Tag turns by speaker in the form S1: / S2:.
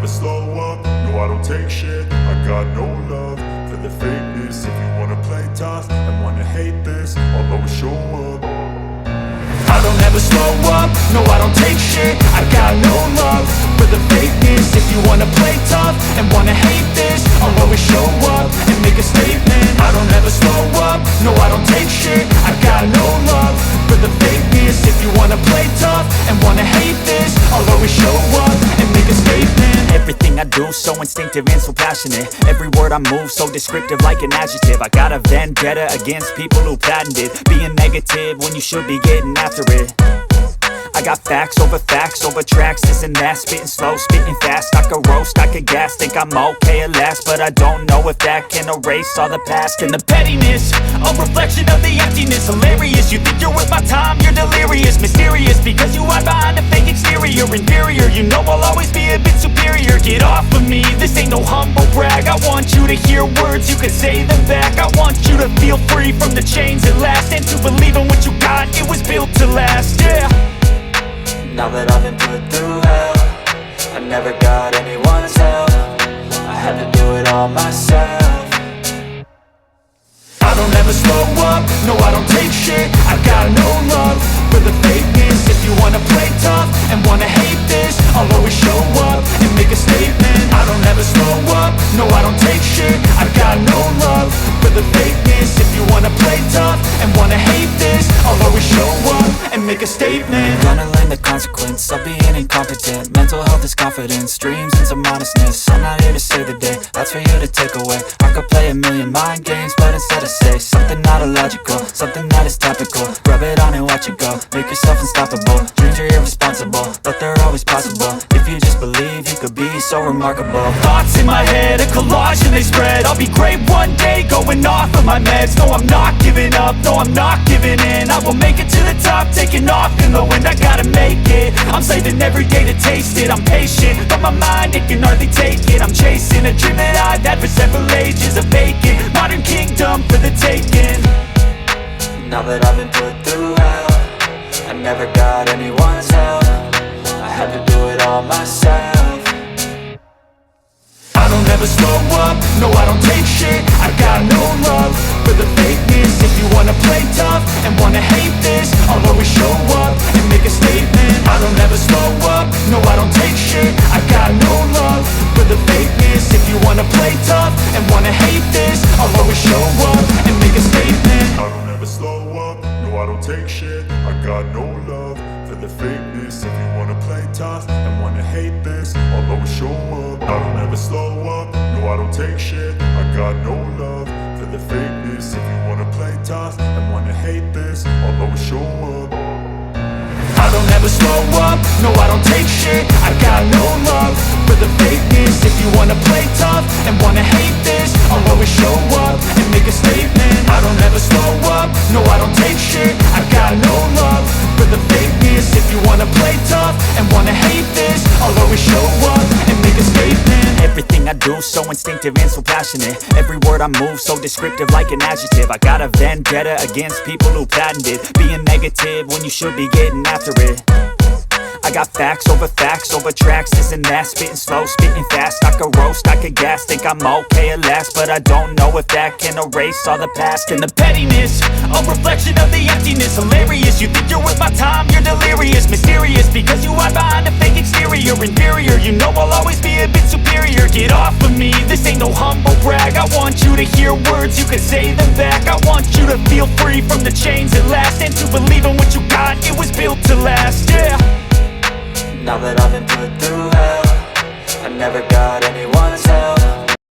S1: never slow up, no I don't take shit. I got no love for the fakeness. If you wanna play tough and wanna hate this, I'll always show up. I don't ever slow up, no I don't take shit. I got no love for the fakeness. If you wanna play tough and wanna hate this, I'll always show up and make a statement. I don't ever slow up, no I don't take shit. I got no love for the fakeness. If you wanna play tough and wanna hate this, I'll always show up and make a statement.
S2: Everything I do so instinctive and so passionate. Every word I move so descriptive like an adjective. I got a vendetta against people who patented being negative when you should be getting after it. I got facts over tracks, this and that. Spitting slow, spitting fast. I could roast, I could gas. Think I'm okay at last, but I don't know if that can erase all the past. And the pettiness, a reflection of the emptiness. Hilarious, you think you're worth my time, you're delirious. Mysterious, because you hide behind a fake exterior. Inferior, you know I'll always be a bit superior. Get off of me, this ain't no humble brag. I want you to hear words, you can say them back. I want you to feel free from the chains at last, and to believe in what you got, it was built to last, yeah.
S3: Now that I've been put through hell, I never got anyone's help. I had to do it all myself.
S1: I don't ever slow up, no I don't take shit. I got no love for the fakeness. If you wanna play tough and wanna hate this, I'll always show up and make a statement. I don't ever slow up, no I don't take shit. I got no love for the fakeness. If you wanna play tough and wanna hate this, I'll always show up and make a statement.
S3: Gonna learn the consequence of being incompetent. Mental health is confidence, dreams and some honestness. I'm not here to save the day, that's for you to take away. I could play a million mind games, but instead I say something not illogical, something that is topical. Rub it on and watch it go, make yourself unstoppable. Dreams are irresponsible, but they're always possible. If you just believe, you could be so remarkable.
S2: Thoughts in my head, a collage and they spread. I'll be great one day, going off of my meds. No, I'm not giving up, no, I'm not giving in. I will make it to the top, taking off in the wind. I gotta make it, I'm saving every day to taste it. I'm patient, but my mind, it can hardly take it. I'm chasing a dream that I've had for several ages. A vacant, modern kingdom for the taking.
S3: Now that I've been put through hell, I never got anyone's help. I had to do it all myself.
S1: I don't ever slow up, no I don't take shit. I got no love for the fakeness. If you wanna play tough and wanna hate this, I'll always show up and make a statement. I don't ever slow up, no I don't take shit. I got no love for the fakeness. If you wanna play tough and wanna hate this, I'll always show up and make a statement. I don't ever slow up, no I don't take shit. I got no love for the fakeness. If you wanna play tough and wanna hate this, I'll always show up. I don't ever slow up, no I don't take shit. I got no love for the fakeness. If you wanna play tough and wanna hate this, I'll always show up. I don't ever slow up, no I don't take shit. I got no love for the fakeness. If you wanna play tough and wanna hate this, I'll always show up and make a statement. I don't ever slow up, no I don't take shit. I got no love for the fakeness. If you wanna play tough and wanna hate this, I'll always show up and make a statement.
S2: Everything I do so instinctive and so passionate. Every word I move so descriptive like an adjective. I got a vendetta against people who patented being negative when you should be getting after it. I got facts over tracks, this and that. Spitting slow, spitting fast. I could roast, I could gas. Think I'm okay at last, but I don't know if that can erase all the past. And the pettiness, a reflection of the emptiness. Hilarious, you think you're worth my time, you're delirious. Mysterious, because you hide behind a fake exterior. Inferior, you know I'll always be a bit superior. Get off of me, this ain't no humble brag. I want you to hear words, you can say them back. I want you to feel free from the chains at last, and to believe in what you got, it was built to last, yeah.
S3: Now that I've been put through hell, I never got anyone